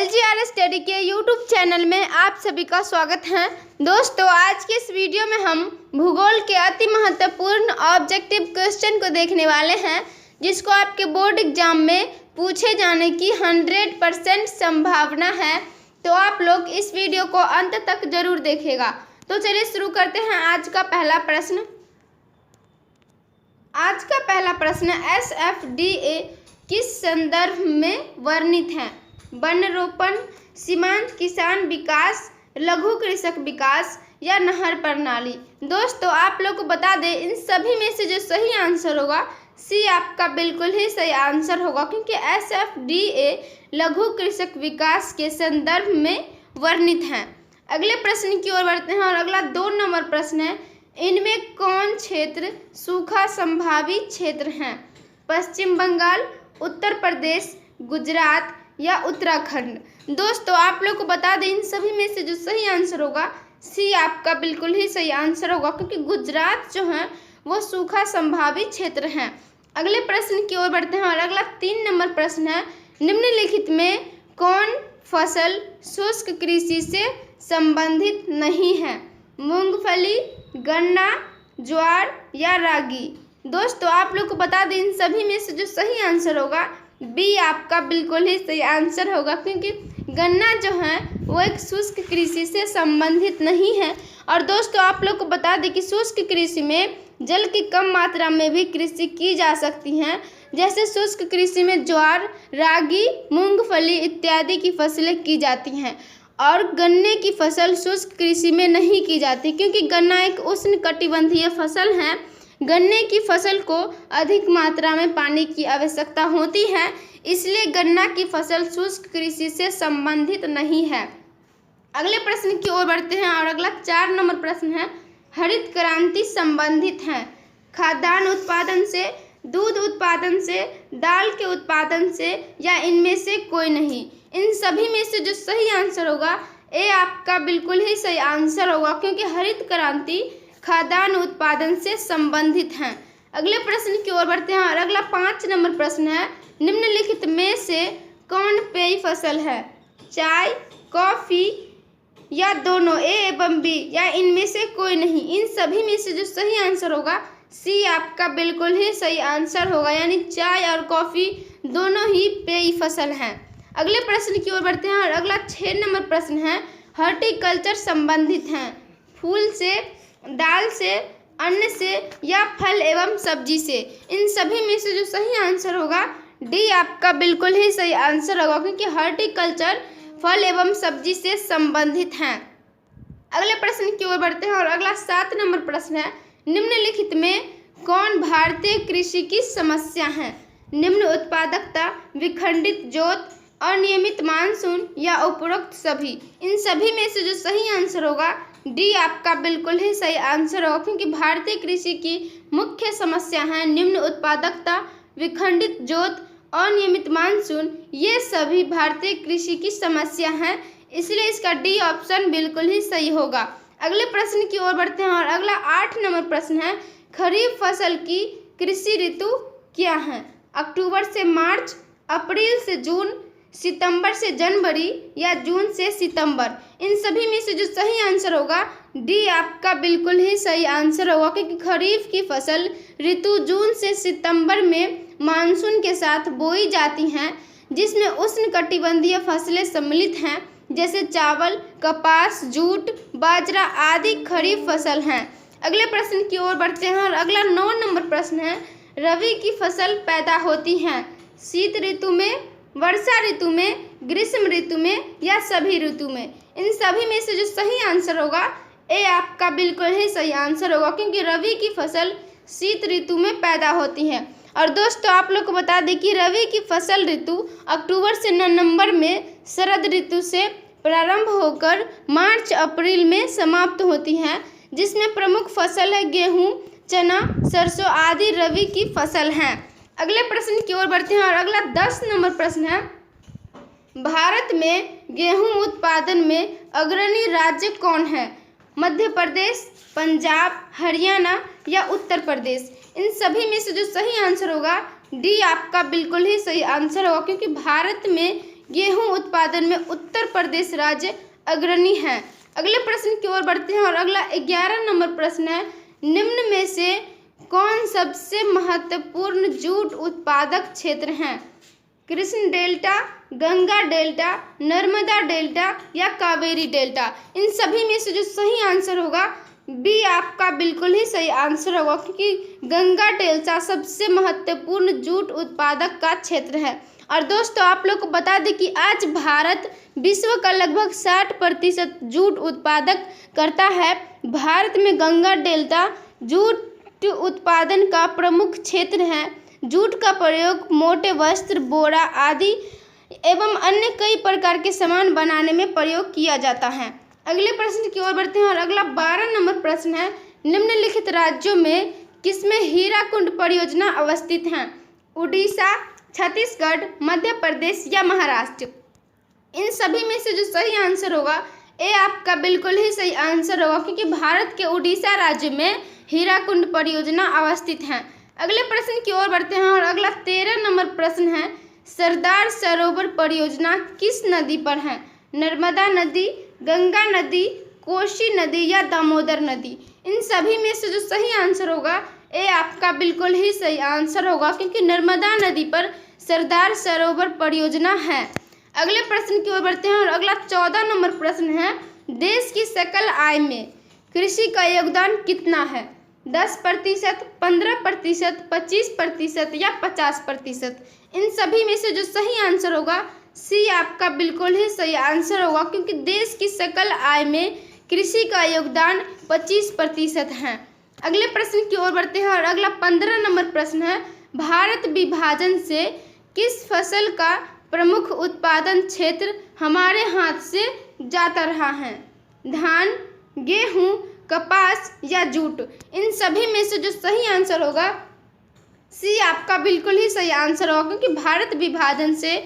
LGR study के YouTube channel में आप सभी का स्वागत है। दोस्तों, आज के इस वीडियो में हम भूगोल के अति महत्वपूर्ण ऑब्जेक्टिव क्वेश्चन को देखने वाले हैं, जिसको आपके बोर्ड एग्जाम में पूछे जाने की 100% संभावना है। तो आप लोग इस वीडियो को अंत तक जरूर देखिएगा। तो चलिए शुरू करते हैं आज का पहला प्रश्न। आज का पहला प्रश्न SFDA किस संदर्भ में वर्णित है? वन रोपण, सीमांत किसान विकास, लघु कृषक विकास या नहर प्रणाली। दोस्तों, आप लोग को बता दें, इन सभी में से जो सही आंसर होगा सी आपका बिल्कुल ही सही आंसर होगा, क्योंकि SFDA लघु कृषक विकास के संदर्भ में वर्णित है। अगले प्रश्न की ओर बढ़ते हैं और अगला 2 नंबर प्रश्न है, इनमें कौन क्षेत्र सूखा संभावित क्षेत्र हैं? पश्चिम बंगाल, उत्तर प्रदेश, गुजरात या उत्तराखंड। दोस्तों, आप लोग को बता दें, इन सभी में से जो सही आंसर होगा सी आपका बिल्कुल ही सही आंसर होगा, क्योंकि गुजरात जो है वो सूखा संभावित क्षेत्र है। अगले प्रश्न की ओर बढ़ते हैं और अगला 3 नंबर प्रश्न है, निम्नलिखित में कौन फसल शुष्क कृषि से संबंधित नहीं है? मूंगफली, गन्ना, ज्वार या रागी। दोस्तों, आप लोग को बता दें, इन सभी में से जो सही आंसर होगा बी आपका बिल्कुल ही सही आंसर होगा, क्योंकि गन्ना जो है वो एक शुष्क कृषि से संबंधित नहीं है। और दोस्तों, आप लोग को बता दें कि शुष्क कृषि में जल की कम मात्रा में भी कृषि की जा सकती है। जैसे शुष्क कृषि में ज्वार, रागी, मूंगफली इत्यादि की फसलें की जाती हैं, और गन्ने की फसल शुष्क कृषि में नहीं की जाती, क्योंकि गन्ना एक उष्णकटिबंधीय फसल है। गन्ने की फसल को अधिक मात्रा में पानी की आवश्यकता होती है, इसलिए गन्ना की फसल शुष्क कृषि से संबंधित नहीं है। अगले प्रश्न की ओर बढ़ते हैं और अगला 4 नंबर प्रश्न है, हरित क्रांति संबंधित है खाद्यान्न उत्पादन से, दूध उत्पादन से, दाल के उत्पादन से या इनमें से कोई नहीं? इन सभी में से जो सही आंसर होगा ए आपका बिल्कुल ही सही आंसर होगा, क्योंकि हरित क्रांति खाद्यान्न उत्पादन से संबंधित हैं। अगले प्रश्न की ओर बढ़ते हैं और अगला 5 नंबर प्रश्न है, निम्नलिखित में से कौन पेय फसल है? चाय, कॉफी या दोनों, ए एवं बी या इनमें से कोई नहीं? इन सभी में से जो सही आंसर होगा सी आपका बिल्कुल ही सही आंसर होगा, यानी चाय और कॉफी दोनों ही पेय फसल हैं। अगले प्रश्न की ओर बढ़ते हैं और अगला 6 नंबर प्रश्न है, हॉर्टिकल्चर संबंधित हैं फूल से, दाल से, अन्न से या फल एवं सब्जी से? इन सभी में से जो सही आंसर होगा डी आपका बिल्कुल ही सही आंसर होगा, क्योंकि हॉर्टिकल्चर फल एवं सब्जी से संबंधित हैं। अगले प्रश्न की ओर बढ़ते हैं और अगला 7 नंबर प्रश्न है, निम्नलिखित में कौन भारतीय कृषि की समस्या है? निम्न उत्पादकता, विखंडित जोत, अनियमित मानसून या उपरोक्त सभी? इन सभी में से जो सही आंसर होगा डी आपका बिल्कुल ही सही आंसर होगा, क्योंकि भारतीय कृषि की मुख्य समस्या है निम्न उत्पादकता, विखंडित जोत, अनियमित मानसून। ये सभी भारतीय कृषि की समस्या हैं, इसलिए इसका डी ऑप्शन बिल्कुल ही सही होगा। अगले प्रश्न की ओर बढ़ते हैं और अगला 8 नंबर प्रश्न है, खरीफ फसल की कृषि ऋतु क्या है? अक्टूबर से मार्च, अप्रैल से जून, सितंबर से जनवरी या जून से सितंबर? इन सभी में से जो सही आंसर होगा डी आपका बिल्कुल ही सही आंसर होगा, क्योंकि खरीफ की फसल ऋतु जून से सितंबर में मानसून के साथ बोई जाती हैं, जिसमें उष्णकटिबंधीय फसलें सम्मिलित हैं, जैसे चावल, कपास, जूट, बाजरा आदि खरीफ फसल हैं। अगले प्रश्न की ओर बढ़ते हैं और अगला 9 नंबर प्रश्न है, रबी की फसल पैदा होती है शीत ऋतु में, वर्षा ऋतु में, ग्रीष्म ऋतु में या सभी ऋतु में? इन सभी में से जो सही आंसर होगा ए आपका बिल्कुल ही सही आंसर होगा, क्योंकि रबी की फसल शीत ऋतु में पैदा होती है। और दोस्तों, आप लोग को बता दें कि रबी की फसल ऋतु अक्टूबर से नवंबर में शरद ऋतु से प्रारंभ होकर मार्च अप्रैल में समाप्त होती है, जिसमें प्रमुख फसल है गेहूँ, चना, सरसों आदि रबी की फसल हैं। अगले प्रश्न की ओर बढ़ते हैं और अगला 10 नंबर प्रश्न है, भारत में गेहूं उत्पादन में अग्रणी राज्य कौन है? मध्य प्रदेश, पंजाब, हरियाणा या उत्तर प्रदेश? इन सभी में से जो सही आंसर होगा डी आपका बिल्कुल ही सही आंसर होगा, क्योंकि भारत में गेहूं उत्पादन में उत्तर प्रदेश राज्य अग्रणी है। अगले प्रश्न की ओर बढ़ते हैं और अगला 11 नंबर प्रश्न है, निम्न में से कौन सबसे महत्वपूर्ण जूट उत्पादक क्षेत्र हैं? Krishna delta, Ganga delta, Narmada delta या कावेरी डेल्टा? इन सभी में से जो सही आंसर होगा बी आपका बिल्कुल ही सही आंसर होगा, क्योंकि गंगा डेल्टा सबसे महत्वपूर्ण जूट उत्पादक का क्षेत्र है। और दोस्तों आप लोग को बता दें कि आज भारत विश्व का लगभग 60% जूट उत्पादक करता है। भारत में गंगा डेल्टा जूट उत्पादन का प्रमुख क्षेत्र है। जूट का प्रयोग मोटे वस्त्र, बोरा आदि एवं अन्य कई प्रकार के सामान बनाने में प्रयोग किया जाता है। अगले प्रश्न की ओर बढ़ते हैं और अगला 12 नंबर प्रश्न है, निम्नलिखित राज्यों में किसमें हीराकुंड परियोजना अवस्थित है? उड़ीसा, छत्तीसगढ़, मध्य प्रदेश या महाराष्ट्र? इन सभी में से जो सही आंसर होगा ए आपका बिल्कुल ही सही आंसर होगा, क्योंकि भारत के उड़ीसा राज्य में हीराकुंड परियोजना अवस्थित है। अगले प्रश्न की ओर बढ़ते हैं और अगला 13 नंबर प्रश्न है, सरदार सरोवर परियोजना किस नदी पर है? नर्मदा नदी, गंगा नदी, कोसी नदी या दामोदर नदी? इन सभी में से जो सही आंसर होगा ए आपका बिल्कुल ही सही आंसर होगा, क्योंकि नर्मदा नदी पर सरदार सरोवर परियोजना है। अगले प्रश्न की ओर बढ़ते हैं और अगला 14 नंबर प्रश्न है, देश की सकल आय में कृषि का योगदान कितना है? 10%, 15%, 25% या 50%? इन सभी में से जो सही आंसर होगा सी आपका बिल्कुल ही सही आंसर होगा, क्योंकि देश की सकल आय में कृषि का योगदान 25% है। अगले प्रश्न की ओर बढ़ते हैं और अगला 15 नंबर प्रश्न है, भारत विभाजन से किस फसल का प्रमुख उत्पादन क्षेत्र हमारे हाथ से जाता रहा है? धान, गेहूं, कपास या जूट? इन सभी में से जो सही आंसर होगा सी आपका बिल्कुल ही सही आंसर होगा, क्योंकि भारत विभाजन से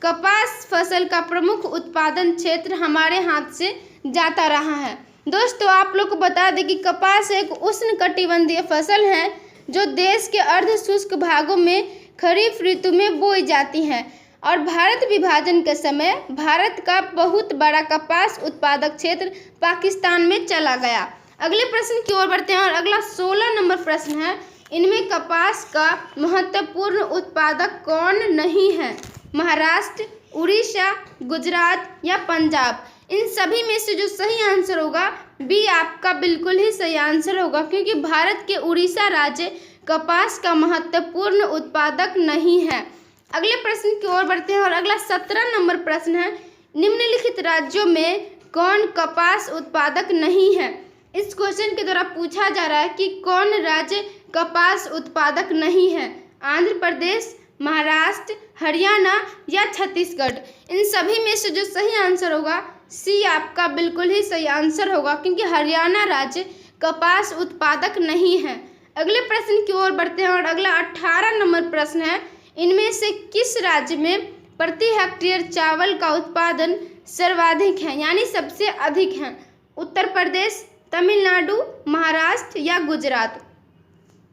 कपास फसल का प्रमुख उत्पादन क्षेत्र हमारे हाथ से जाता रहा है। दोस्तों आप लोग को बता दें कि कपास एक उष्णकटिबंधीय फसल है जो देश के अर्ध शुष्क भागों में खरीफ ऋतु में बोई जाती है, और भारत विभाजन के समय भारत का बहुत बड़ा कपास उत्पादक क्षेत्र पाकिस्तान में चला गया। अगले प्रश्न की ओर बढ़ते हैं और अगला 16 नंबर प्रश्न है, इनमें कपास का महत्वपूर्ण उत्पादक कौन नहीं है? महाराष्ट्र, उड़ीसा, गुजरात या पंजाब? इन सभी में से जो सही आंसर होगा बी आपका बिल्कुल ही सही आंसर होगा, क्योंकि भारत के उड़ीसा राज्य कपास का महत्वपूर्ण उत्पादक नहीं है। अगले प्रश्न की ओर बढ़ते हैं और अगला 17 नंबर प्रश्न है, निम्नलिखित राज्यों में कौन कपास उत्पादक नहीं है? इस क्वेश्चन के द्वारा पूछा जा रहा है कि कौन राज्य कपास उत्पादक नहीं है? आंध्र प्रदेश, महाराष्ट्र, हरियाणा या छत्तीसगढ़? इन सभी में से जो सही आंसर होगा सी आपका बिल्कुल ही सही आंसर होगा, क्योंकि हरियाणा राज्य कपास उत्पादक नहीं है। अगले प्रश्न की ओर बढ़ते हैं और अगला 18 नंबर प्रश्न है, इनमें से किस राज्य में प्रति हेक्टेयर चावल का उत्पादन सर्वाधिक है, यानी सबसे अधिक है? उत्तर प्रदेश, तमिलनाडु, महाराष्ट्र या गुजरात?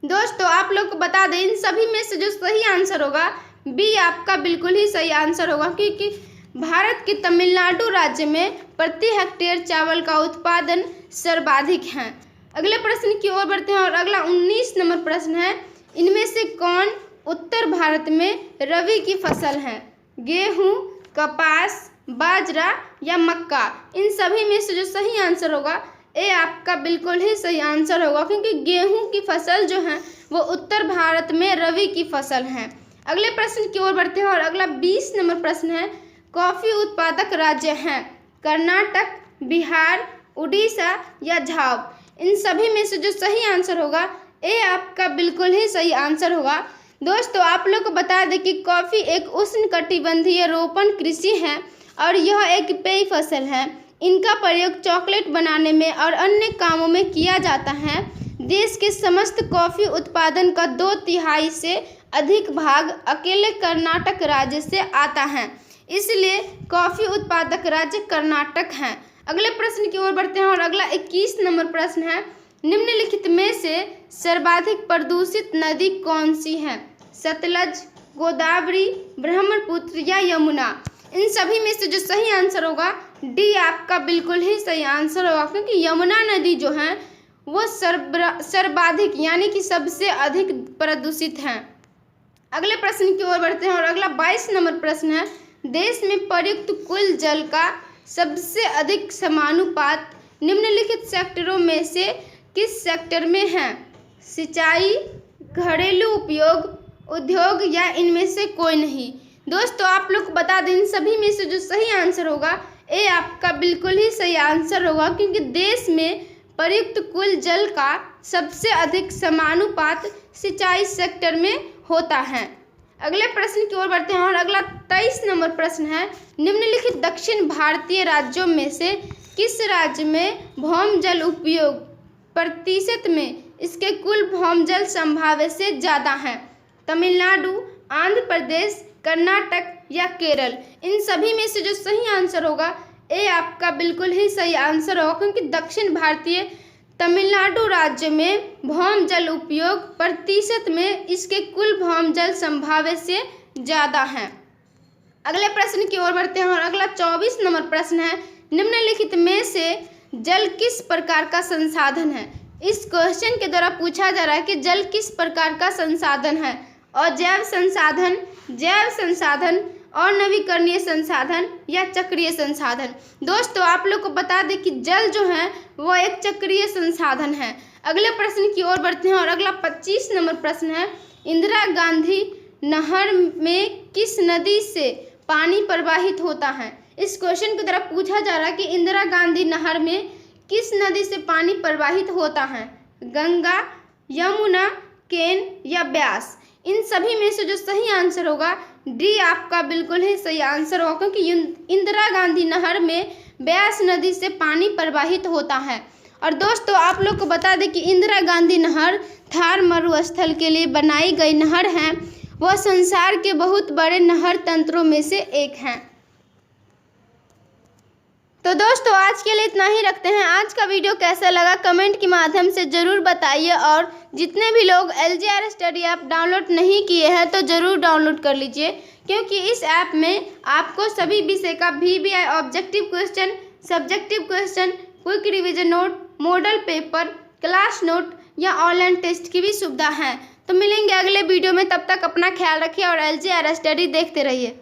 दोस्तों आप लोग को बता दें इन सभी में से जो सही आंसर होगा बी आपका बिल्कुल ही सही आंसर होगा, क्योंकि भारत के तमिलनाडु राज्य में प्रति हेक्टेयर चावल का उत्पादन सर्वाधिक है। अगले प्रश्न की ओर बढ़ते हैं और अगला 19 नंबर प्रश्न है, इनमें से कौन उत्तर भारत में रबी की फसल है? गेहूं, कपास, बाजरा या मक्का? इन सभी में से जो सही आंसर होगा ए आपका बिल्कुल ही सही आंसर होगा, क्योंकि गेहूं की फसल जो है वो उत्तर भारत में रबी की फसल है। अगले प्रश्न की ओर बढ़ते हैं और अगला 20 नंबर प्रश्न है, कॉफी उत्पादक राज्य हैं कर्नाटक, बिहार, उड़ीसा या झारखंड? इन सभी में से जो सही आंसर होगा ए आपका बिल्कुल ही सही आंसर होगा। दोस्तों आप लोग को बता दें कि कॉफ़ी एक उष्णकटिबंधीय रोपण कृषि है और यह एक पेय फसल है। इनका प्रयोग चॉकलेट बनाने में और अन्य कामों में किया जाता है। देश के समस्त कॉफ़ी उत्पादन का 2/3 से अधिक भाग अकेले कर्नाटक राज्य से आता है, इसलिए कॉफ़ी उत्पादक राज्य कर्नाटक है। अगले प्रश्न की ओर बढ़ते हैं और अगला 21 नंबर प्रश्न है, निम्नलिखित में से सर्वाधिक प्रदूषित नदी कौन सी है? सतलज, गोदावरी, ब्रह्मपुत्र या यमुना? इन सभी में से जो सही आंसर होगा डी आपका बिल्कुल ही सही आंसर होगा, क्योंकि यमुना नदी जो है वो सर्वाधिक यानी कि सबसे अधिक प्रदूषित है। अगले प्रश्न की ओर बढ़ते हैं और अगला 22 नंबर प्रश्न है, देश में प्रयुक्त कुल जल का सबसे अधिक समानुपात निम्नलिखित सेक्टरों में से किस सेक्टर में है? सिंचाई, घरेलू उपयोग, उद्योग या इनमें से कोई नहीं। दोस्तों आप लोग को बता दें इन सभी में से जो सही आंसर होगा ए आपका बिल्कुल ही सही आंसर होगा, क्योंकि देश में प्रयुक्त कुल जल का सबसे अधिक समानुपात सिंचाई सेक्टर में होता है। अगले प्रश्न की ओर बढ़ते हैं और अगला 23 नंबर प्रश्न है, निम्नलिखित दक्षिण भारतीय राज्यों में से किस राज्य में भौम जल उपयोग प्रतिशत में इसके कुल भौम जल संभाव्य से ज़्यादा है? तमिलनाडु, आंध्र प्रदेश, कर्नाटक या केरल। इन सभी में से जो सही आंसर होगा ए आपका बिल्कुल ही सही आंसर होगा, क्योंकि दक्षिण भारतीय तमिलनाडु राज्य में भौम जल उपयोग प्रतिशत में इसके कुल भौम जल संभाव्य से ज़्यादा है। अगले प्रश्न की ओर बढ़ते हैं और अगला 24 नंबर प्रश्न है, निम्नलिखित में से जल किस प्रकार का संसाधन है? इस क्वेश्चन के द्वारा पूछा जा रहा है कि जल किस प्रकार का संसाधन है? और जैव संसाधन और नवीकरणीय संसाधन या चक्रीय संसाधन। दोस्तों आप लोग को बता दें कि जल जो है वो एक चक्रीय संसाधन है। अगले प्रश्न की ओर बढ़ते हैं और अगला 25 नंबर प्रश्न है, इंदिरा गांधी नहर में किस नदी से पानी प्रवाहित होता है? इस क्वेश्चन के द्वारा पूछा जा रहा है कि इंदिरा गांधी नहर में किस नदी से पानी प्रवाहित होता है? गंगा, यमुना, केन या ब्यास। इन सभी में से जो सही आंसर होगा डी आपका बिल्कुल ही सही आंसर होगा, क्योंकि इंदिरा गांधी नहर में ब्यास नदी से पानी प्रवाहित होता है। और दोस्तों आप लोग को बता दें कि इंदिरा गांधी नहर थार मरुस्थल के लिए बनाई गई नहर है, वह संसार के बहुत बड़े नहर तंत्रों में से एक है। तो दोस्तों आज के लिए इतना ही रखते हैं। आज का वीडियो कैसा लगा कमेंट के माध्यम से ज़रूर बताइए, और जितने भी लोग LGR स्टडी ऐप डाउनलोड नहीं किए हैं तो ज़रूर डाउनलोड कर लीजिए, क्योंकि इस ऐप में आपको सभी विषय का VBI objective question, subjective question, quick revision note, model paper, class note या ऑनलाइन टेस्ट की भी सुविधा है। तो मिलेंगे अगले वीडियो में, तब तक अपना ख्याल रखिए और LGR स्टडी देखते रहिए।